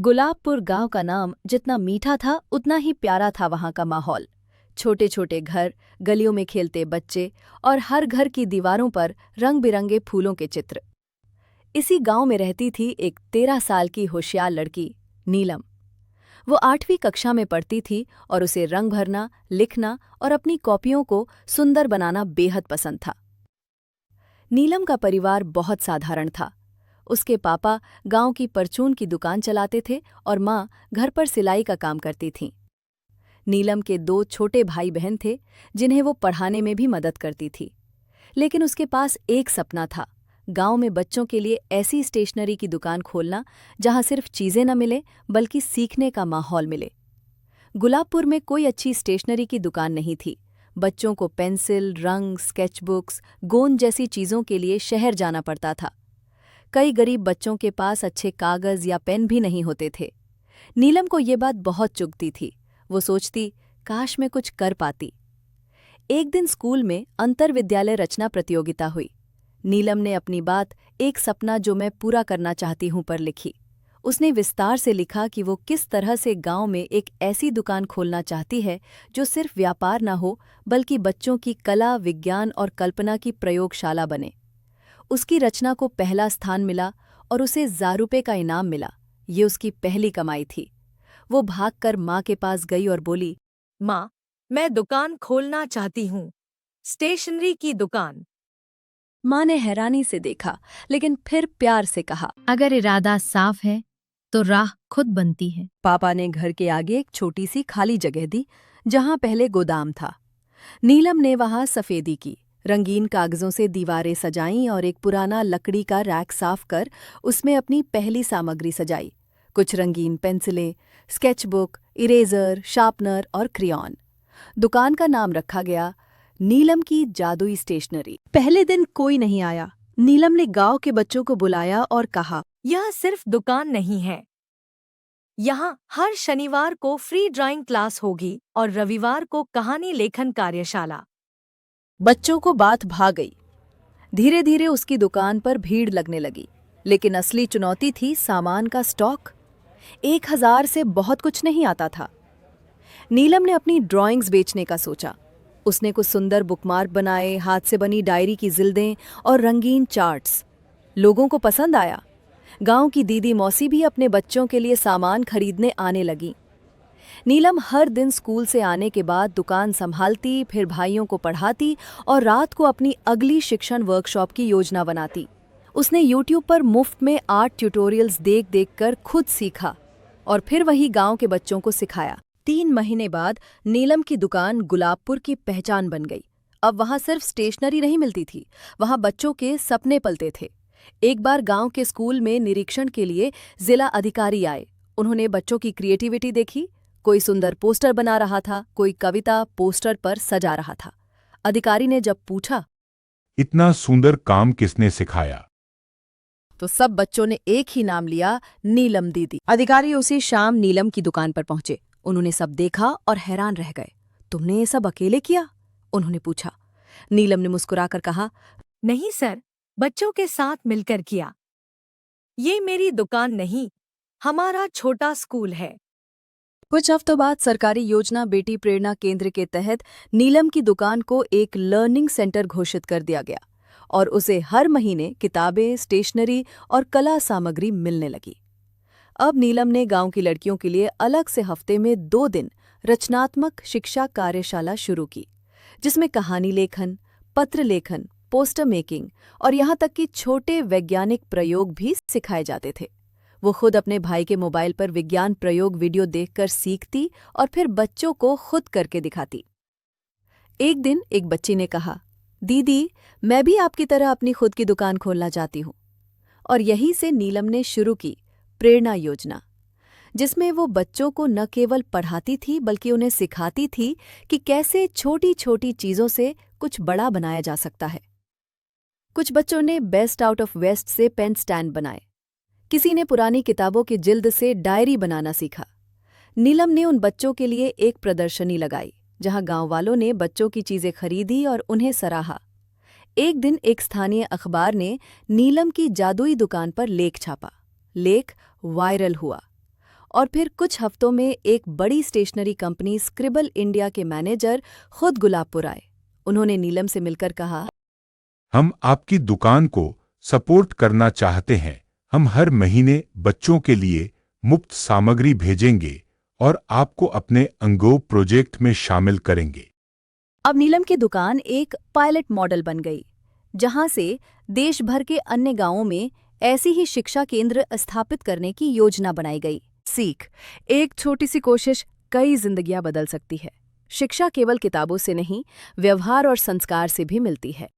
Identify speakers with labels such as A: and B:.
A: गुलाबपुर गांव का नाम जितना मीठा था उतना ही प्यारा था वहां का माहौल। छोटे छोटे घर, गलियों में खेलते बच्चे और हर घर की दीवारों पर रंग बिरंगे फूलों के चित्र। इसी गांव में रहती थी एक 13 साल की होशियार लड़की, नीलम। वो 8वीं कक्षा में पढ़ती थी और उसे रंग भरना, लिखना और अपनी कॉपियों को सुंदर बनाना बेहद पसंद था। नीलम का परिवार बहुत साधारण था। उसके पापा गांव की परचून की दुकान चलाते थे और माँ घर पर सिलाई का काम करती थीं। नीलम के 2 छोटे भाई बहन थे जिन्हें वो पढ़ाने में भी मदद करती थी। लेकिन उसके पास एक सपना था, गांव में बच्चों के लिए ऐसी स्टेशनरी की दुकान खोलना जहां सिर्फ चीजें न मिले बल्कि सीखने का माहौल मिले। गुलाबपुर में कोई अच्छी स्टेशनरी की दुकान नहीं थी। बच्चों को पेंसिल, रंग, स्केचबुक्स, गोंद जैसी चीजों के लिए शहर जाना पड़ता था। कई गरीब बच्चों के पास अच्छे कागज या पेन भी नहीं होते थे। नीलम को ये बात बहुत चुभती थी। वो सोचती, काश मैं कुछ कर पाती। एक दिन स्कूल में अंतरविद्यालय रचना प्रतियोगिता हुई। नीलम ने अपनी बात, एक सपना जो मैं पूरा करना चाहती हूं, पर लिखी। उसने विस्तार से लिखा कि वो किस तरह से गांव में एक ऐसी दुकान खोलना चाहती है जो सिर्फ व्यापार न हो बल्कि बच्चों की कला, विज्ञान और कल्पना की प्रयोगशाला बने। उसकी रचना को पहला स्थान मिला और उसे 1000 रुपये का इनाम मिला। ये उसकी पहली कमाई थी। वो भागकर माँ के पास गई और बोली,
B: माँ, मैं दुकान खोलना चाहती हूँ, स्टेशनरी की दुकान।
A: माँ ने हैरानी से देखा, लेकिन फिर प्यार से कहा,
C: अगर इरादा साफ है तो राह खुद बनती है।
A: पापा ने घर के आगे एक छोटी सी खाली जगह दी जहां पहले गोदाम था। नीलम ने वहां सफेदी की, रंगीन कागजों से दीवारें सजाईं और एक पुराना लकड़ी का रैक साफ कर उसमें अपनी पहली सामग्री सजाई। कुछ रंगीन पेंसिलें, स्केचबुक, इरेजर, शार्पनर और क्रेयॉन। दुकान का नाम रखा गया नीलम की जादुई स्टेशनरी। पहले दिन कोई नहीं आया। नीलम ने गांव के बच्चों को बुलाया और कहा,
B: यह सिर्फ दुकान नहीं है। यहाँ हर शनिवार को फ्री ड्राइंग क्लास होगी और रविवार को कहानी लेखन कार्यशाला।
A: बच्चों को बात भा गई। धीरे धीरे उसकी दुकान पर भीड़ लगने लगी, लेकिन असली चुनौती थी सामान का स्टॉक। 1000 से बहुत कुछ नहीं आता था। नीलम ने अपनी ड्राइंग्स बेचने का सोचा। उसने कुछ सुंदर बुकमार्क बनाए, हाथ से बनी डायरी की जिल्दें और रंगीन चार्ट्स। लोगों को पसंद आया। गांव की दीदी मौसी भी अपने बच्चों के लिए सामान खरीदने आने लगी। नीलम हर दिन स्कूल से आने के बाद दुकान संभालती, फिर भाइयों को पढ़ाती और रात को अपनी अगली शिक्षण वर्कशॉप की योजना बनाती। उसने YouTube पर मुफ्त में आर्ट ट्यूटोरियल्स देख देख कर खुद सीखा और फिर वही गांव के बच्चों को सिखाया। 3 महीने बाद नीलम की दुकान गुलाबपुर की पहचान बन गई। अब वहां सिर्फ स्टेशनरी नहीं मिलती थी, वहां बच्चों के सपने पलते थे। एक बार गांव के स्कूल में निरीक्षण के लिए जिला अधिकारी आए। उन्होंने बच्चों की क्रिएटिविटी देखी। कोई सुंदर पोस्टर बना रहा था, कोई कविता पोस्टर पर सजा रहा था। अधिकारी ने जब पूछा,
D: इतना सुंदर काम किसने सिखाया?
A: तो सब बच्चों ने एक ही नाम लिया, नीलम दीदी। अधिकारी उसी शाम नीलम की दुकान पर पहुंचे। उन्होंने सब देखा और हैरान रह गए। तुमने ये सब अकेले किया? उन्होंने पूछा। नीलम ने मुस्कुराकर कहा,
B: नहीं सर, बच्चों के साथ मिलकर किया। ये मेरी दुकान नहीं, हमारा छोटा स्कूल है।
A: कुछ हफ्तों बाद सरकारी योजना बेटी प्रेरणा केंद्र के तहत नीलम की दुकान को एक लर्निंग सेंटर घोषित कर दिया गया और उसे हर महीने किताबें, स्टेशनरी और कला सामग्री मिलने लगी। अब नीलम ने गांव की लड़कियों के लिए अलग से हफ्ते में 2 दिन रचनात्मक शिक्षा कार्यशाला शुरू की, जिसमें कहानी लेखन, पत्र लेखन, पोस्टर मेकिंग और यहाँ तक कि छोटे वैज्ञानिक प्रयोग भी सिखाए जाते थे। वो खुद अपने भाई के मोबाइल पर विज्ञान प्रयोग वीडियो देखकर सीखती और फिर बच्चों को खुद करके दिखाती। एक दिन एक बच्ची ने कहा, दीदी, मैं भी आपकी तरह अपनी खुद की दुकान खोलना चाहती हूँ। और यहीं से नीलम ने शुरू की प्रेरणा योजना, जिसमें वो बच्चों को न केवल पढ़ाती थी बल्कि उन्हें सिखाती थी कि कैसे छोटी छोटी चीज़ों से कुछ बड़ा बनाया जा सकता है। कुछ बच्चों ने बेस्ट आउट ऑफ वेस्ट से पेन स्टैंड बनाए। किसी ने पुरानी किताबों की जिल्द से डायरी बनाना सीखा। नीलम ने उन बच्चों के लिए एक प्रदर्शनी लगाई, जहां गांव वालों ने बच्चों की चीजें खरीदी और उन्हें सराहा। एक दिन एक स्थानीय अखबार ने नीलम की जादुई दुकान पर लेख छापा। लेख वायरल हुआ और फिर कुछ हफ्तों में एक बड़ी स्टेशनरी कंपनी स्क्रिबल इंडिया के मैनेजर खुद गुलाबपुर आए। उन्होंने नीलम से मिलकर कहा,
D: हम आपकी दुकान को सपोर्ट करना चाहते हैं। हम हर महीने बच्चों के लिए मुफ्त सामग्री भेजेंगे और आपको अपने अंगो प्रोजेक्ट में शामिल करेंगे।
A: अब नीलम की दुकान एक पायलट मॉडल बन गई, जहां से देश भर के अन्य गांवों में ऐसी ही शिक्षा केंद्र स्थापित करने की योजना बनाई गई। सीख, एक छोटी सी कोशिश कई जिंदगियां बदल सकती है। शिक्षा केवल किताबों से नहीं, व्यवहार और संस्कार से भी मिलती है।